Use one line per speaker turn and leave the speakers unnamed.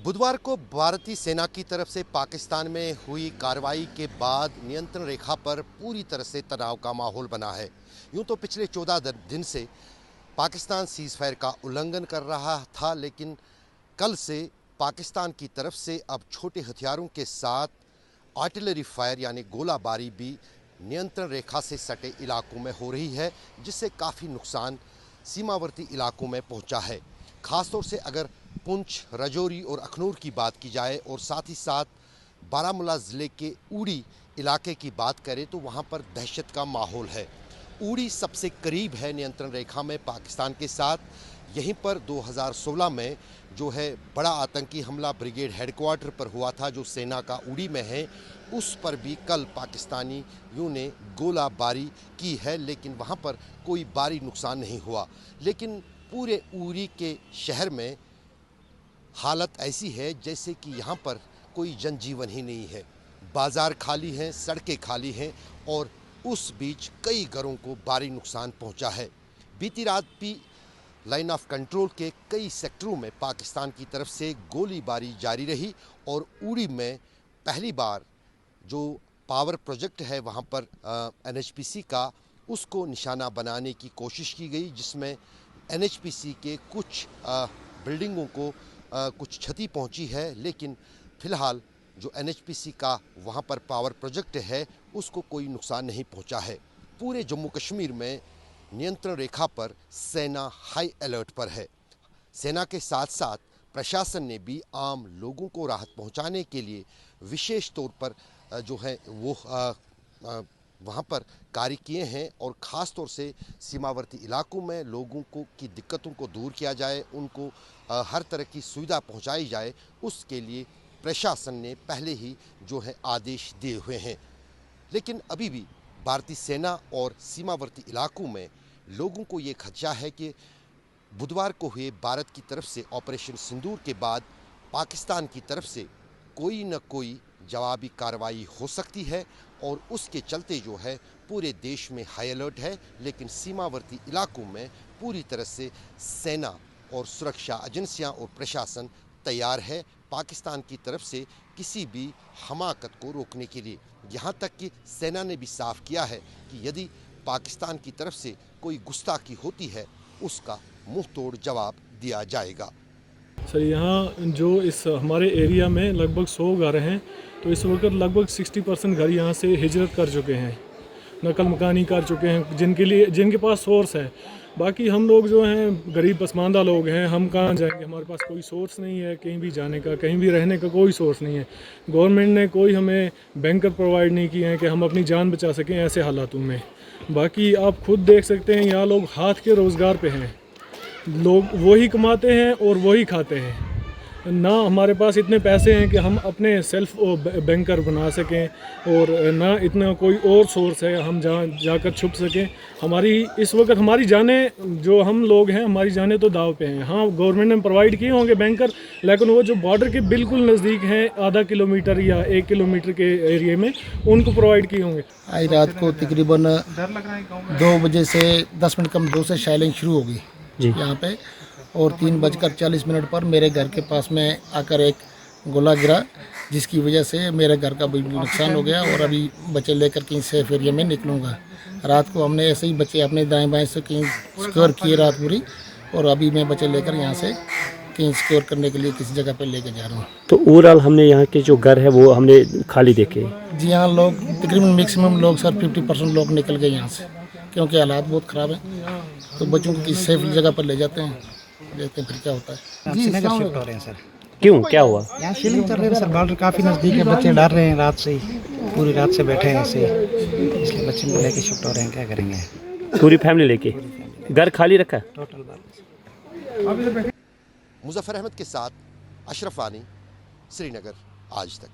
बुधवार को भारतीय सेना की तरफ से पाकिस्तान में हुई कार्रवाई के बाद नियंत्रण रेखा पर पूरी तरह से तनाव का माहौल बना है। यूं तो पिछले 14 दिन से पाकिस्तान सीज़ फायर का उल्लंघन कर रहा था, लेकिन कल से पाकिस्तान की तरफ से अब छोटे हथियारों के साथ आर्टिलरी फायर यानी गोलाबारी भी नियंत्रण रेखा से सटे इलाकों में हो रही है, जिससे काफ़ी नुकसान सीमावर्ती इलाकों में पहुंचा है। ख़ासतौर से अगर पुंछ, राजौरी और अखनूर की बात की जाए और साथ ही साथ बारामूला ज़िले के उड़ी इलाके की बात करें तो वहां पर दहशत का माहौल है। उड़ी सबसे करीब है नियंत्रण रेखा में पाकिस्तान के साथ। यहीं पर 2016 में जो है बड़ा आतंकी हमला ब्रिगेड हेडक्वार्टर पर हुआ था, जो सेना का उड़ी में है। उस पर भी कल पाकिस्तानियों ने गोलाबारी की है, लेकिन वहां पर कोई भारी नुकसान नहीं हुआ। लेकिन पूरे उड़ी के शहर में हालत ऐसी है जैसे कि यहाँ पर कोई जनजीवन ही नहीं है। बाज़ार खाली हैं, सड़कें खाली हैं और उस बीच कई घरों को भारी नुकसान पहुँचा है। बीती रात भी लाइन ऑफ कंट्रोल के कई सेक्टरों में पाकिस्तान की तरफ से गोलीबारी जारी रही और उड़ी में पहली बार जो पावर प्रोजेक्ट है वहाँ पर NHPC का, उसको निशाना बनाने की कोशिश की गई, जिसमें NHPC के कुछ बिल्डिंगों को कुछ क्षति पहुंची है। लेकिन फ़िलहाल जो NHPC का वहां पर पावर प्रोजेक्ट है उसको कोई नुकसान नहीं पहुंचा है। पूरे जम्मू कश्मीर में नियंत्रण रेखा पर सेना हाई अलर्ट पर है। सेना के साथ साथ प्रशासन ने भी आम लोगों को राहत पहुंचाने के लिए विशेष तौर पर जो है वो वहाँ पर कार्य किए हैं और ख़ास तौर से सीमावर्ती इलाकों में लोगों को की दिक्कतों को दूर किया जाए, उनको हर तरह की सुविधा पहुँचाई जाए, उसके लिए प्रशासन ने पहले ही जो है आदेश दिए हुए हैं। लेकिन अभी भी भारतीय सेना और सीमावर्ती इलाकों में लोगों को ये खदशा है कि बुधवार को हुए भारत की तरफ से ऑपरेशन सिंदूर के बाद पाकिस्तान की तरफ से कोई न कोई जवाबी कार्रवाई हो सकती है और उसके चलते जो है पूरे देश में हाई अलर्ट है। लेकिन सीमावर्ती इलाकों में पूरी तरह से सेना और सुरक्षा एजेंसियां और प्रशासन तैयार है पाकिस्तान की तरफ से किसी भी हमाकत को रोकने के लिए। यहाँ तक कि सेना ने भी साफ किया है कि यदि पाकिस्तान की तरफ से कोई गुस्ताखी होती है उसका मुंह तोड़ जवाब दिया जाएगा।
सर, यहाँ जो इस हमारे एरिया में लगभग 100 घर हैं, तो इस वक्त लगभग 60% घर यहाँ से हिजरत कर चुके हैं, नकल मकानी कर चुके हैं, जिनके पास सोर्स है। बाकी हम लोग जो हैं गरीब पसमानदा लोग हैं, हम कहाँ जाएंगे? हमारे पास कोई सोर्स नहीं है कहीं भी जाने का, कहीं भी रहने का कोई सोर्स नहीं है। गवर्नमेंट ने कोई हमें बैंकर प्रोवाइड नहीं किए हैं कि हम अपनी जान बचा सकें ऐसे हालातों में। बाकी आप खुद देख सकते हैं यहाँ लोग हाथ के रोज़गार पे हैं, लोग वही कमाते हैं और वही खाते हैं। ना हमारे पास इतने पैसे हैं कि हम अपने सेल्फ बैंकर बना सकें और ना इतना कोई और सोर्स है हम जहाँ जाकर छुप सकें। हमारी इस वक्त हमारी जानें, जो हम लोग हैं, हमारी जानें तो दाव पे हैं। हाँ, गवर्नमेंट ने प्रोवाइड किए होंगे बैंकर, लेकिन वो जो बॉर्डर के बिल्कुल नज़दीक हैं, आधा किलोमीटर या 1 किलोमीटर के एरिए में, उनको प्रोवाइड किए होंगे।
आज रात को तकरीबन 2 बजे से 10 मिनट कम 2 से शायलिंग शुरू होगी यहाँ पे, और 3:40 पर मेरे घर के पास में आकर एक गोला गिरा, जिसकी वजह से मेरे घर का बिल्कुल नुकसान हो गया और अभी बच्चे लेकर कहीं सेफ एरिया में निकलूँगा। रात को हमने ऐसे ही बच्चे अपने दाएं बाएं से कहीं सिक्योर किए रात पूरी, और अभी मैं बच्चे लेकर यहाँ से कहीं सिक्योर करने के लिए किसी जगह पर लेके जा रहा हूँ।
तो ओवरऑल हमने यहाँ के जो घर है वो हमने खाली देखे? जी
हाँ, लोग तकरीबन मैक्सिमम लोग सर 50% लोग निकल गए यहाँ से, क्योंकि हालात बहुत ख़राब हैं। तो बच्चों को किसी सेफ जगह पर ले जाते हैं, देखते हैं फिर क्या होता है।
श्रीनगर शिफ्ट हो रहे हैं सर।
क्यों, क्या हुआ?
यहाँ शीलिंग कर रहे हैं सर, बॉर्डर काफ़ी नज़दीक है, बच्चे डर रहे हैं, रात से ही पूरी रात से बैठे हैं ऐसे, इसलिए बच्चे को लेके शिफ्ट हो रहे हैं। क्या करेंगे?
पूरी फैमिली लेके घर खाली रखा है?
टोटल।
मुज़फ़्फ़र अहमद के साथ अशरफ आनी, श्रीनगर, आज तक।